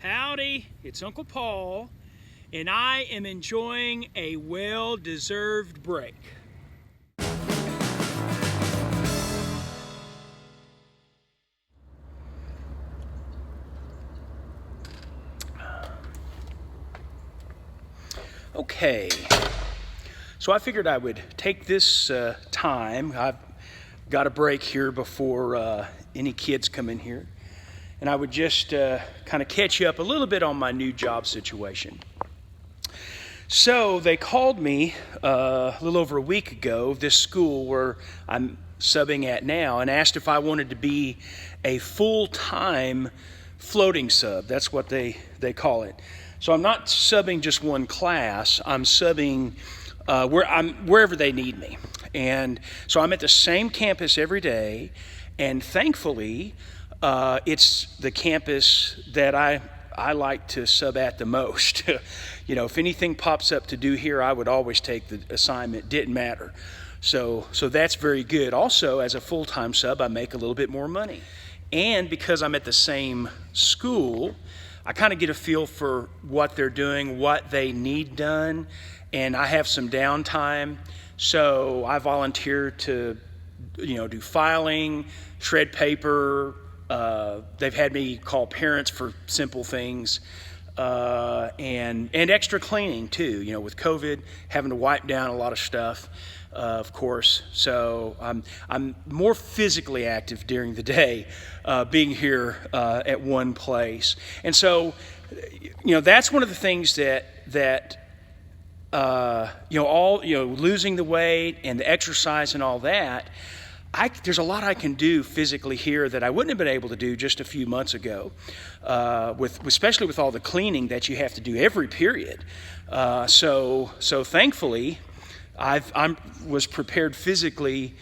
Howdy, it's Uncle Paul, and I am enjoying a well-deserved break. Okay, so I figured I would take this time. I've got a break here before any kids come in here, and I would just kind of catch you up a little bit on my new job situation. So they called me a little over a week ago, this school where I'm subbing at now, and asked if I wanted to be a full-time floating sub. That's what they call it. So I'm not subbing just one class. I'm subbing wherever they need me. And so I'm at the same campus every day, and thankfully, it's the campus that I like to sub at the most. You know, if anything pops up to do here, I would always take the assignment. Didn't matter. So that's very good. Also, as a full-time sub, I make a little bit more money. And because I'm at the same school, I kind of get a feel for what they're doing, what they need done, and I have some downtime. So I volunteer to, do filing, shred paper. They've had me call parents for simple things, and extra cleaning too. With COVID, having to wipe down a lot of stuff, of course. So I'm more physically active during the day, being here at one place. And so, that's one of the things that losing the weight and the exercise and all that. There's a lot I can do physically here that I wouldn't have been able to do just a few months ago, especially with all the cleaning that you have to do every period. So thankfully, I was prepared physically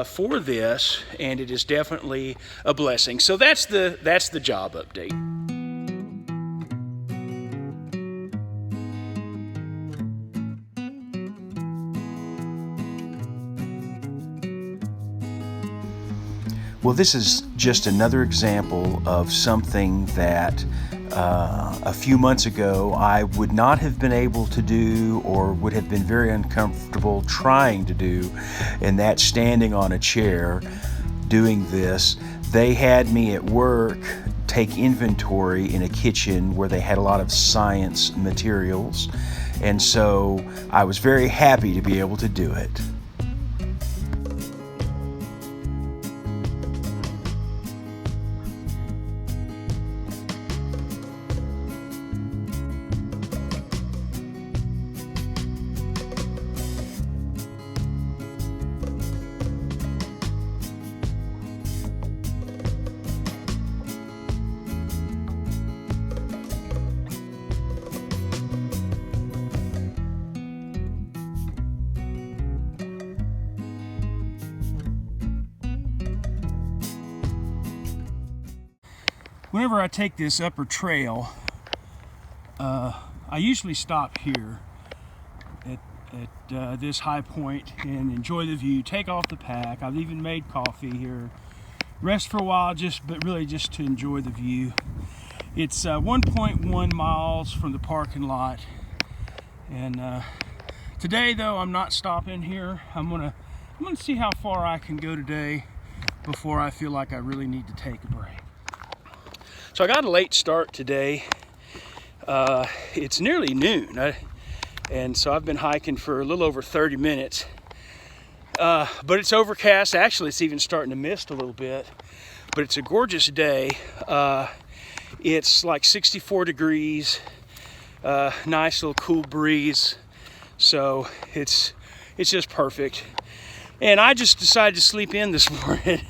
for this, and it is definitely a blessing. So that's the job update. Well, this is just another example of something that a few months ago I would not have been able to do, or would have been very uncomfortable trying to do, and that's standing on a chair doing this. They had me at work take inventory in a kitchen where they had a lot of science materials, and so I was very happy to be able to do it. Whenever I take this upper trail, I usually stop here at this high point and enjoy the view, take off the pack. I've even made coffee here, rest for a while, but really just to enjoy the view. It's 1.1 miles from the parking lot, and today though I'm not stopping here. I'm gonna see how far I can go today before I feel like I really need to take a break. So I got a late start today. It's nearly noon, and so I've been hiking for a little over 30 minutes. But it's overcast. Actually, it's even starting to mist a little bit. But it's a gorgeous day. It's like 64 degrees. Nice little cool breeze. So it's just perfect. And I just decided to sleep in this morning.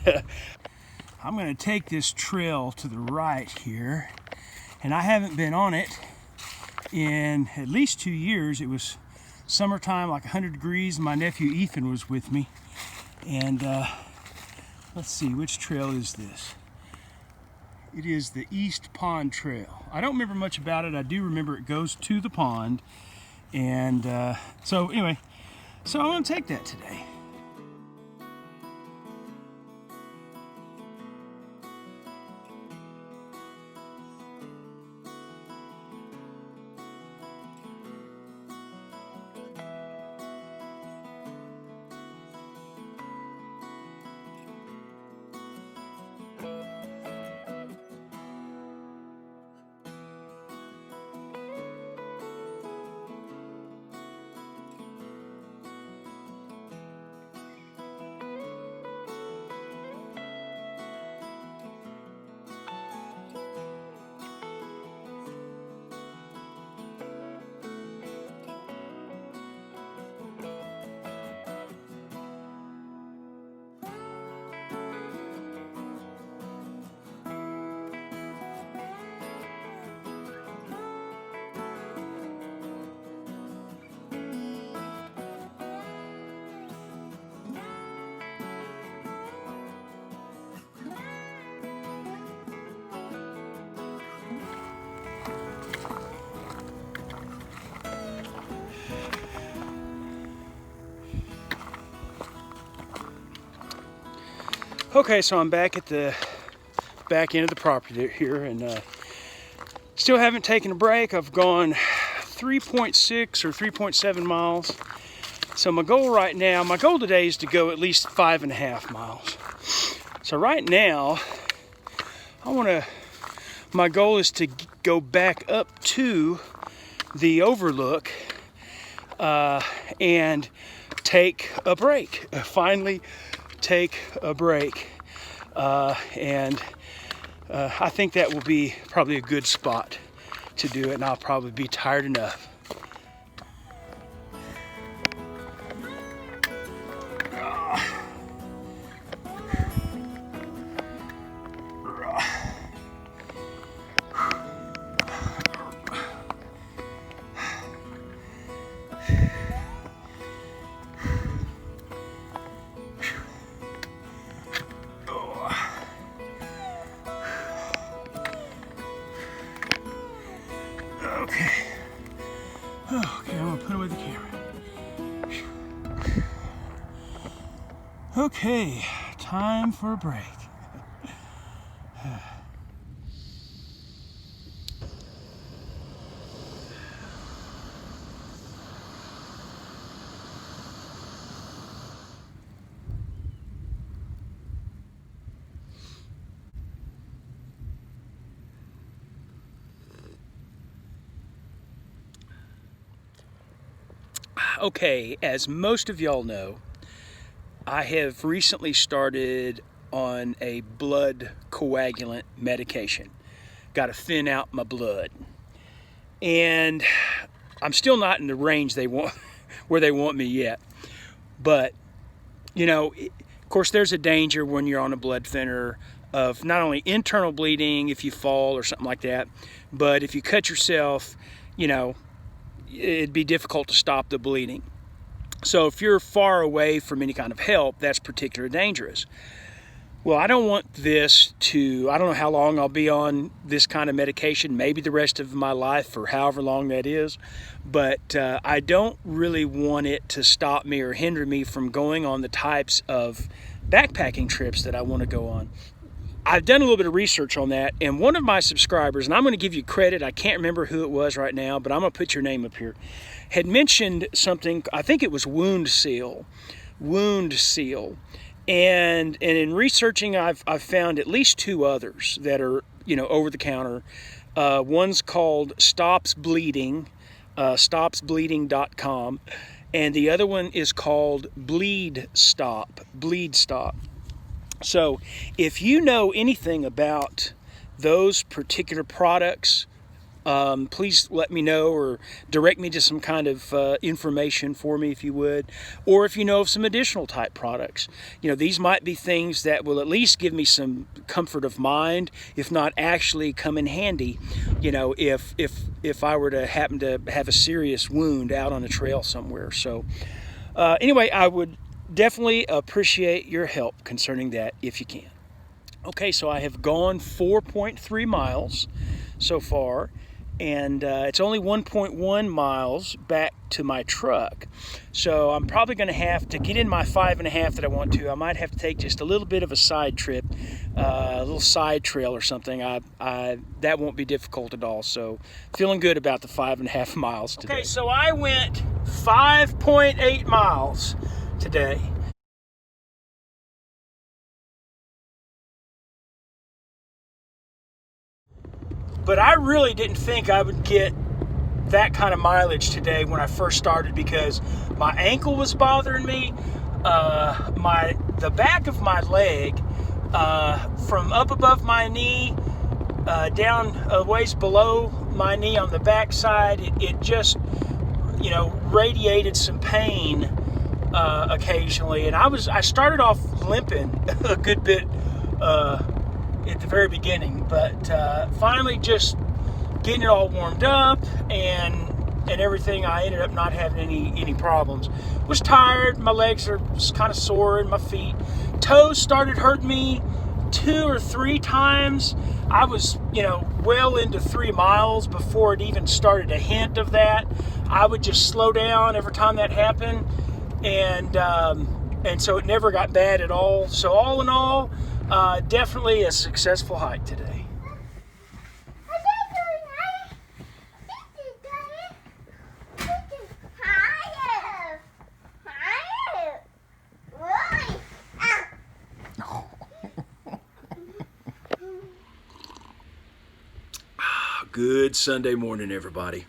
I'm going to take this trail to the right here, and I haven't been on it in at least 2 years. It was summertime, like 100 degrees. My nephew Ethan was with me, and let's see, which trail is this? It is the East Pond Trail. I don't remember much about it. I do remember it goes to the pond, and so anyway, so I'm going to take that today. Okay, so I'm back at the back end of the property here, and still haven't taken a break. I've gone 3.6 or 3.7 miles. So my goal right now, my goal today is to go at least 5.5 miles. So right now, my goal is to go back up to the overlook and take a break. Finally take a break. I think that will be probably a good spot to do it, and I'll probably be tired enough. Okay, I'm gonna put away the camera. Okay, time for a break. Okay, as most of y'all know, I have recently started on a blood coagulant medication. Got to thin out my blood. And I'm still not in the range they want, where they want me yet. But, you know, of course there's a danger when you're on a blood thinner of not only internal bleeding if you fall or something like that, but if you cut yourself, you know, it'd be difficult to stop the bleeding. So if you're far away from any kind of help, that's particularly dangerous. Well, I don't want this to, I don't know how long I'll be on this kind of medication, maybe the rest of my life for however long that is, but I don't really want it to stop me or hinder me from going on the types of backpacking trips that I want to go on. I've done a little bit of research on that, and one of my subscribers, and I'm going to give you credit, I can't remember who it was right now, but I'm going to put your name up here, had mentioned something, I think it was wound seal. And in researching, I've found at least 2 others that are, you know, over the counter. One's called Stops Bleeding, stopsbleeding.com, and the other one is called Bleed Stop. So if you know anything about those particular products, please let me know or direct me to some kind of information for me if you would, or if you know of some additional type products. You know, these might be things that will at least give me some comfort of mind, if not actually come in handy, you know, if I were to happen to have a serious wound out on a trail somewhere. So anyway, I would definitely appreciate your help concerning that if you can. Okay, so I have gone 4.3 miles so far, and it's only 1.1 miles back to my truck. So I'm probably going to have to get in my 5.5 that I want to. I might have to take just a little bit of a side trip, a little side trail or something. That won't be difficult at all. So feeling good about the 5.5 miles today. Okay, so I went 5.8 miles today. But I really didn't think I would get that kind of mileage today when I first started, because my ankle was bothering me, the back of my leg, from up above my knee down a ways below my knee on the back side, it just, you know, radiated some pain occasionally, and I started off limping a good bit at the very beginning, but finally just getting it all warmed up and everything, I ended up not having any problems. Was tired, my legs are just kind of sore, and my feet. Toes started hurting me 2 or 3 times. I was, you know, well into 3 miles before it even started a hint of that. I would just slow down every time that happened, and and so it never got bad at all. So all in all, definitely a successful hike today. Good Sunday morning, everybody.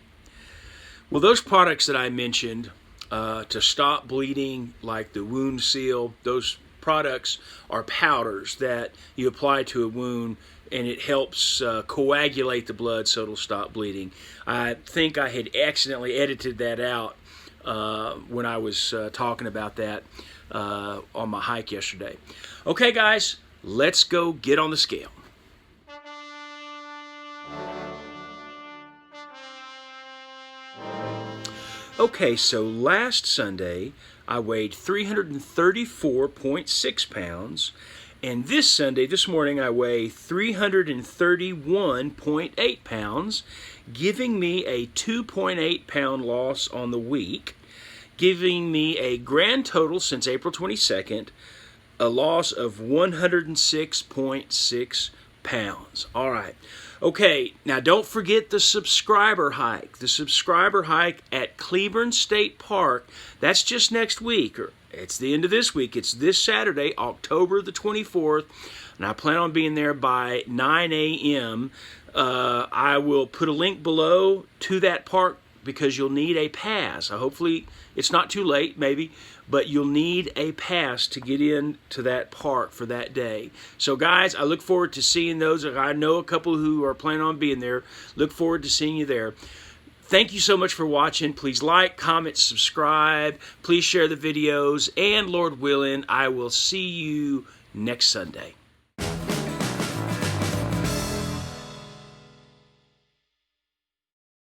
Well, those products that I mentioned to stop bleeding, like the wound seal, those products are powders that you apply to a wound, and it helps coagulate the blood so it'll stop bleeding. I think I had accidentally edited that out when I was talking about that on my hike yesterday. Okay, guys, let's go get on the scale. Okay, so last Sunday I weighed 334.6 pounds, and this morning I weigh 331.8 pounds, giving me a 2.8 pound loss on the week, giving me a grand total since April 22nd, a loss of 106.6 pounds. All right. Okay, now don't forget the subscriber hike. The subscriber hike at Cleburne State Park, that's just next week, or it's the end of this week. It's this Saturday, October the 24th, and I plan on being there by 9 a.m. I will put a link below to that park because you'll need a pass. Hopefully it's not too late, maybe, but you'll need a pass to get into that park for that day. So guys, I look forward to seeing those. I know a couple who are planning on being there. Look forward to seeing you there. Thank you so much for watching. Please like, comment, subscribe. Please share the videos. And Lord willing, I will see you next Sunday.